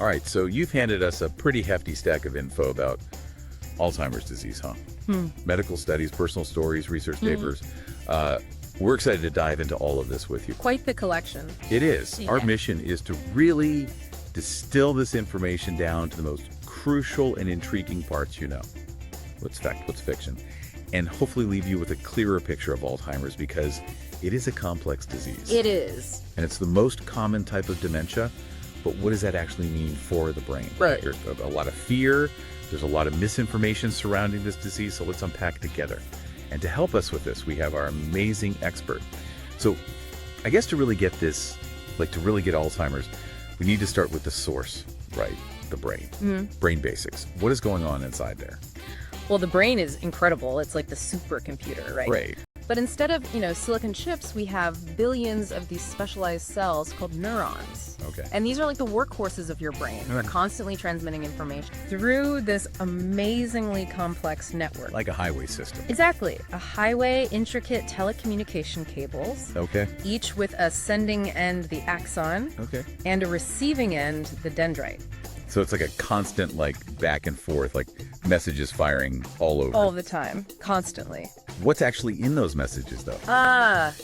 All right, so you've handed us a pretty hefty stack of info about Alzheimer's disease, huh? Medical studies, personal stories, research papers. We're excited to dive into all of this with you. Quite the collection. It is. Yeah. Our mission is to really distill this information down to the most crucial and intriguing parts you know. What's fact, what's fiction, and hopefully leave you with a clearer picture of Alzheimer's because it is a complex disease. It is. And it's the most common type of dementia, but what does that actually mean for the brain? Right. There's a lot of fear, there's a lot of misinformation surrounding this disease, so let's unpack together. And to help us with this, we have our amazing expert. So I guess to really get this, to really get Alzheimer's, we need to start with the source, right? The brain. Brain basics. What is going on inside there? Well, the brain is incredible. It's like the supercomputer, right? Right. But instead of, silicon chips, we have billions of these specialized cells called neurons. Okay. And these are like the workhorses of your brain. They're constantly transmitting information through this amazingly complex network. Like a highway system. Exactly. A highway, intricate telecommunication cables, Okay. each with a sending end, the axon, Okay. and a receiving end, the dendrite. So it's like a constant, back and forth, messages firing all over. All the time, constantly. What's actually in those messages, though?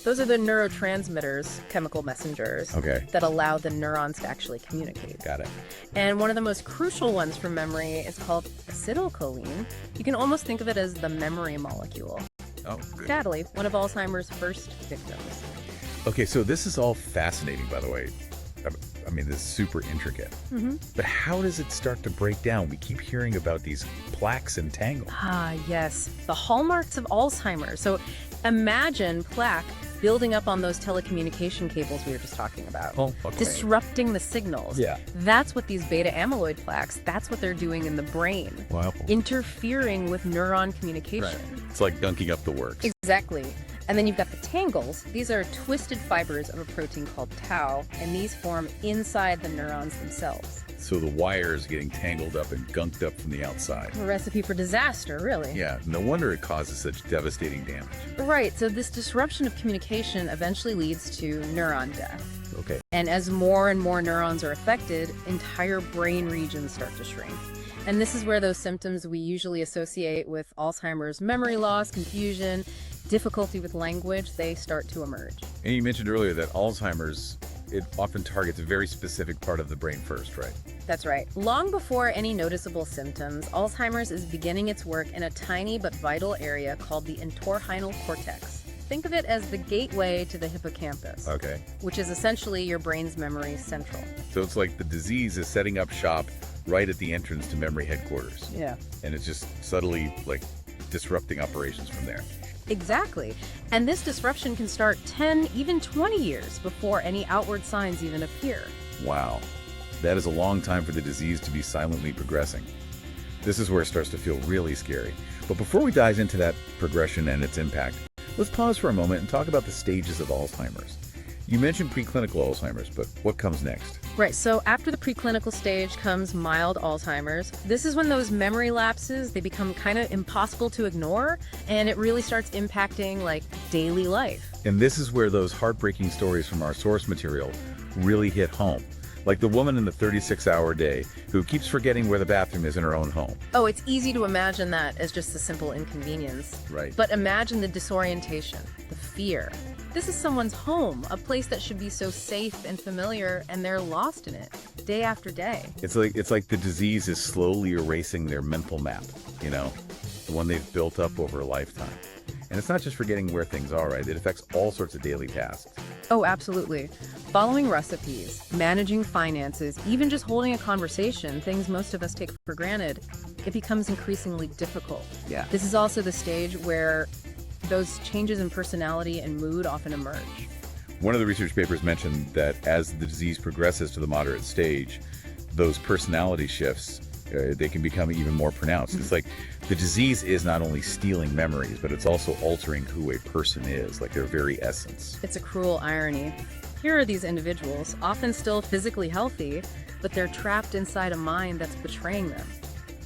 Those are the neurotransmitters, chemical messengers, Okay. that allow the neurons to actually communicate. Got it. And one of the most crucial ones for memory is called acetylcholine. You can almost think of it as the memory molecule. Oh, good. Sadly, one of Alzheimer's first victims. Okay, so this is all fascinating, by the way. I mean, this is super intricate. But how does it start to break down? We keep hearing about these plaques and tangles. Yes, the hallmarks of Alzheimer's. So imagine plaque building up on those telecommunication cables we were just talking about. Oh, okay. Disrupting the signals. Yeah. That's what these beta amyloid plaques, that's what they're doing in the brain. Wow. Interfering with neuron communication. Right. It's like gunking up the works. Exactly. And then you've got the tangles. These are twisted fibers of a protein called tau, and these form inside the neurons themselves. So the wires getting tangled up and gunked up from the outside. A recipe for disaster, really. Yeah, no wonder it causes such devastating damage. Right, so this disruption of communication eventually leads to neuron death. Okay. And as more and more neurons are affected, entire brain regions start to shrink. And this is where those symptoms we usually associate with Alzheimer's, memory loss, confusion, difficulty with language, they start to emerge. And you mentioned earlier that Alzheimer's, it often targets a very specific part of the brain first, right? That's right. Long before any noticeable symptoms, Alzheimer's is beginning its work in a tiny but vital area called the entorhinal cortex. Think of it as the gateway to the hippocampus, Okay. which is essentially your brain's memory central. So it's like the disease is setting up shop right at the entrance to memory headquarters. Yeah. And it's just subtly, disrupting operations from there. Exactly. And this disruption can start 10, even 20 years before any outward signs even appear. Wow. That is a long time for the disease to be silently progressing. This is where it starts to feel really scary. But before we dive into that progression and its impact, let's pause for a moment and talk about the stages of Alzheimer's. You mentioned preclinical Alzheimer's, but what comes next? Right, so after the preclinical stage comes mild Alzheimer's. This is when those memory lapses, they become kind of impossible to ignore, and it really starts impacting daily life. And this is where those heartbreaking stories from our source material really hit home. Like the woman in the 36-hour day who keeps forgetting where the bathroom is in her own home. Oh, it's easy to imagine that as just a simple inconvenience. Right. But imagine the disorientation, the fear. This is someone's home, a place that should be so safe and familiar, and they're lost in it, day after day. It's like the disease is slowly erasing their mental map, the one they've built up over a lifetime. And it's not just forgetting where things are, right? It affects all sorts of daily tasks. Oh, absolutely. Following recipes, managing finances, even just holding a conversation, things most of us take for granted, it becomes increasingly difficult. Yeah. This is also the stage where those changes in personality and mood often emerge. One of the research papers mentioned that as the disease progresses to the moderate stage, those personality shifts, they can become even more pronounced. It's like the disease is not only stealing memories, but it's also altering who a person is, like their very essence. It's a cruel irony. Here are these individuals, often still physically healthy, but they're trapped inside a mind that's betraying them,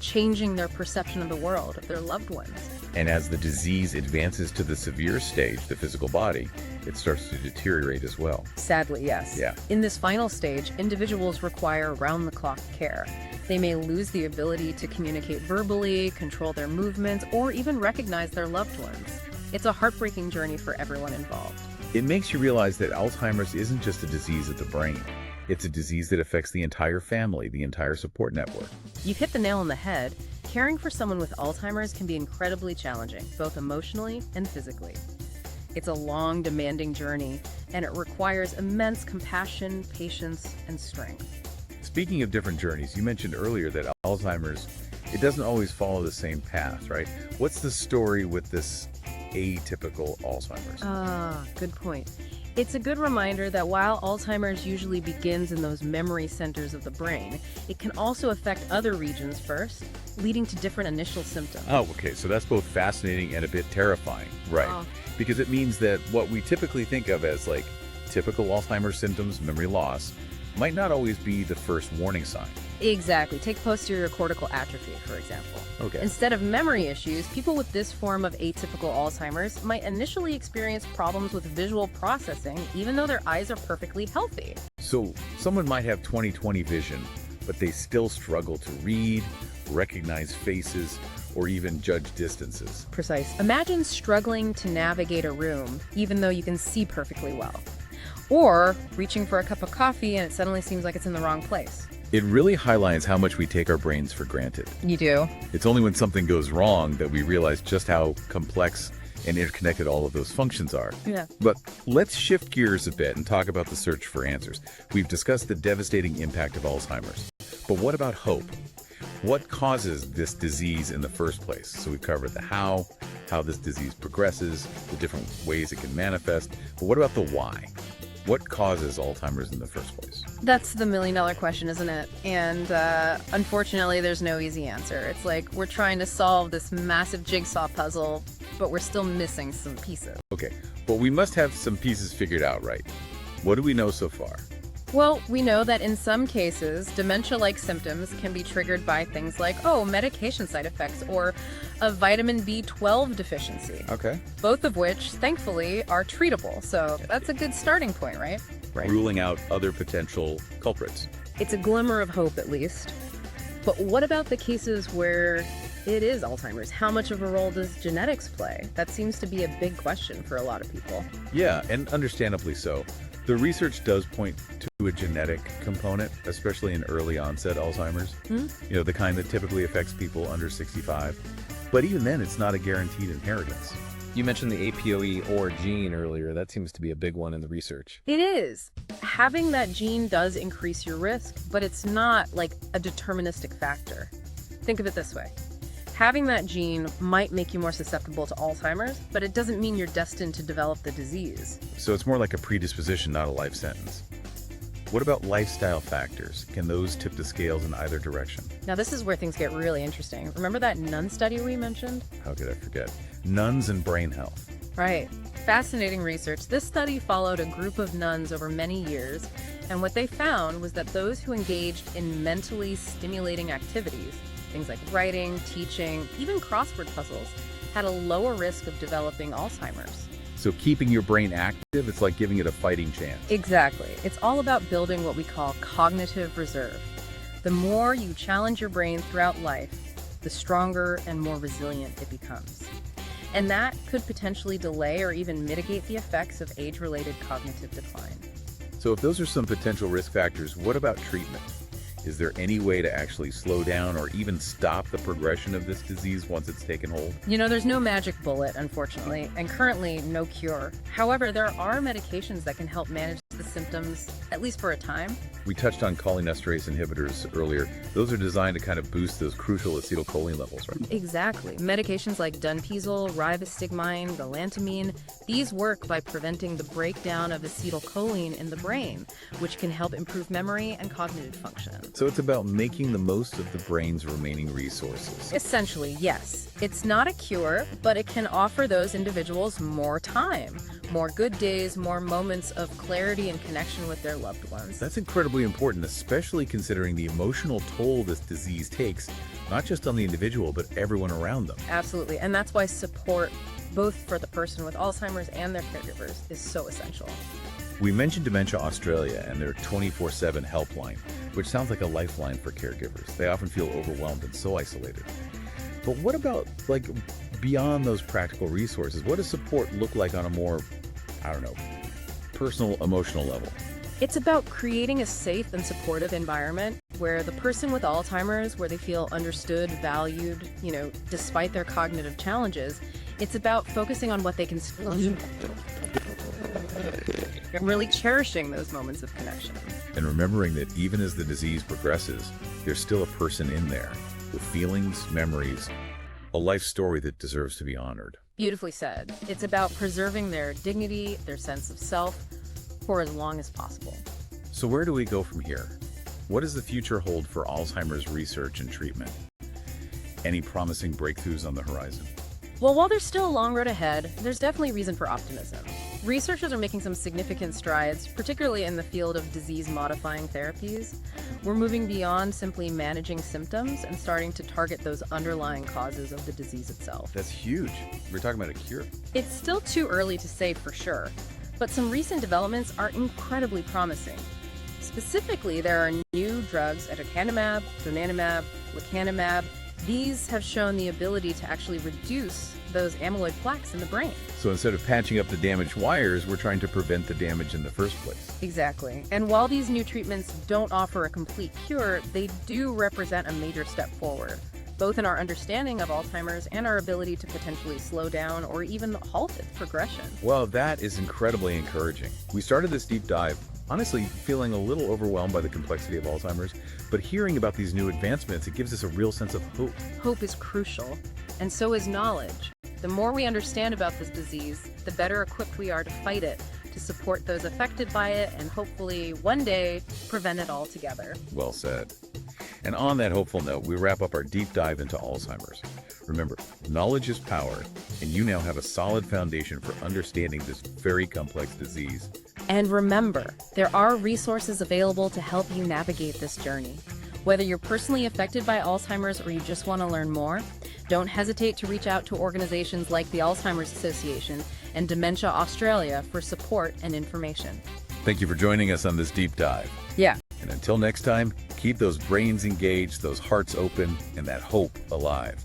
changing their perception of the world, of their loved ones. And as the disease advances to the severe stage, the physical body, it starts to deteriorate as well. Sadly, yes. Yeah. In this final stage, individuals require round-the-clock care. They may lose the ability to communicate verbally, control their movements, or even recognize their loved ones. It's a heartbreaking journey for everyone involved. It makes you realize that Alzheimer's isn't just a disease of the brain. It's a disease that affects the entire family, the entire support network. You've hit the nail on the head. Caring for someone with Alzheimer's can be incredibly challenging, both emotionally and physically. It's a long, demanding journey, and it requires immense compassion, patience, and strength. Speaking of different journeys, you mentioned earlier that Alzheimer's, it doesn't always follow the same path, right? What's the story with this atypical Alzheimer's? Good point. It's a good reminder that while Alzheimer's usually begins in those memory centers of the brain, it can also affect other regions first, leading to different initial symptoms. Oh, okay. So that's both fascinating and a bit terrifying, right? Because it means that what we typically think of as like typical Alzheimer's symptoms, memory loss, might not always be the first warning sign. Exactly. Take posterior cortical atrophy, for example. Okay. Instead of memory issues, people with this form of atypical Alzheimer's might initially experience problems with visual processing, even though their eyes are perfectly healthy. So someone might have 20/20 vision, but they still struggle to read, recognize faces, or even judge distances. Precise. Imagine struggling to navigate a room, even though you can see perfectly well. Or reaching for a cup of coffee and it suddenly seems like it's in the wrong place. It really highlights how much we take our brains for granted. You do? It's only when something goes wrong that we realize just how complex and interconnected all of those functions are. Yeah. But let's shift gears a bit and talk about the search for answers. We've discussed the devastating impact of Alzheimer's. But what about hope? What causes this disease in the first place? So we've covered the how this disease progresses, the different ways it can manifest. But what about the why? What causes Alzheimer's in the first place? That's the million-dollar question, isn't it? And unfortunately, there's no easy answer. It's like we're trying to solve this massive jigsaw puzzle, but we're still missing some pieces. Okay, well, we must have some pieces figured out, right? What do we know so far? Well, we know that in some cases, dementia-like symptoms can be triggered by things like, medication side effects or a vitamin B12 deficiency. Okay. Both of which, thankfully, are treatable. So that's a good starting point, right? Ruling out other potential culprits. It's a glimmer of hope, at least. But what about the cases where it is Alzheimer's? How much of a role does genetics play? That seems to be a big question for a lot of people. Yeah, and understandably so. The research does point to a genetic component, especially in early onset Alzheimer's. You know, the kind that typically affects people under 65. But even then, it's not a guaranteed inheritance. You mentioned the APOE or gene earlier. That seems to be a big one in the research. It is. Having that gene does increase your risk, but it's not like a deterministic factor. Think of it this way. Having that gene might make you more susceptible to Alzheimer's, but it doesn't mean you're destined to develop the disease. So it's more like a predisposition, not a life sentence. What about lifestyle factors? Can those tip the scales in either direction? Now, this is where things get really interesting. Remember that nun study we mentioned? How could I forget? Nuns and brain health. Right. Fascinating research. This study followed a group of nuns over many years, and what they found was that those who engaged in mentally stimulating activities, things like writing, teaching, even crossword puzzles, had a lower risk of developing Alzheimer's. So keeping your brain active, it's like giving it a fighting chance. Exactly. It's all about building what we call cognitive reserve. The more you challenge your brain throughout life, the stronger and more resilient it becomes. And that could potentially delay or even mitigate the effects of age-related cognitive decline. So if those are some potential risk factors, what about treatment? Is there any way to actually slow down or even stop the progression of this disease once it's taken hold? You know, there's no magic bullet, unfortunately, and currently no cure. However, there are medications that can help manage the symptoms, at least for a time. We touched on cholinesterase inhibitors earlier. Those are designed to kind of boost those crucial acetylcholine levels, right? Exactly. Medications like Dunpezil, rivastigmine, galantamine, these work by preventing the breakdown of acetylcholine in the brain, which can help improve memory and cognitive function. So it's about making the most of the brain's remaining resources. Essentially, yes. It's not a cure, but it can offer those individuals more time, more good days, more moments of clarity and connection with their loved ones. That's incredibly important, especially considering the emotional toll this disease takes, not just on the individual, but everyone around them. Absolutely. And that's why support both for the person with Alzheimer's and their caregivers, is so essential. We mentioned Dementia Australia and their 24/7 helpline, which sounds like a lifeline for caregivers. They often feel overwhelmed and so isolated. But what about, like, beyond those practical resources? What does support look like on a more, I don't know, personal, emotional level? It's about creating a safe and supportive environment where the person with Alzheimer's, where they feel understood, valued, despite their cognitive challenges. It's about focusing on what they can and really cherishing those moments of connection. And remembering that even as the disease progresses, there's still a person in there with feelings, memories, a life story that deserves to be honored. Beautifully said. It's about preserving their dignity, their sense of self, for as long as possible. So where do we go from here? What does the future hold for Alzheimer's research and treatment? Any promising breakthroughs on the horizon? Well, while there's still a long road ahead, there's definitely reason for optimism. Researchers are making some significant strides, particularly in the field of disease-modifying therapies. We're moving beyond simply managing symptoms and starting to target those underlying causes of the disease itself. That's huge. We're talking about a cure. It's still too early to say for sure, but some recent developments are incredibly promising. Specifically, there are new drugs, aducanumab, donanemab, lecanemab. These have shown the ability to actually reduce those amyloid plaques in the brain. So instead of patching up the damaged wires, we're trying to prevent the damage in the first place. Exactly. And while these new treatments don't offer a complete cure, they do represent a major step forward, both in our understanding of Alzheimer's and our ability to potentially slow down or even halt its progression. Well, that is incredibly encouraging. We started this deep dive, honestly feeling a little overwhelmed by the complexity of Alzheimer's, but hearing about these new advancements, it gives us a real sense of hope. Hope is crucial, and so is knowledge. The more we understand about this disease, the better equipped we are to fight it, to support those affected by it, and hopefully one day prevent it altogether. Well said. And on that hopeful note, we wrap up our deep dive into Alzheimer's. Remember, knowledge is power, and you now have a solid foundation for understanding this very complex disease. And remember, there are resources available to help you navigate this journey. Whether you're personally affected by Alzheimer's or you just want to learn more, don't hesitate to reach out to organizations like the Alzheimer's Association and Dementia Australia for support and information. Thank you for joining us on this deep dive. Yeah. And until next time, keep those brains engaged, those hearts open, and that hope alive.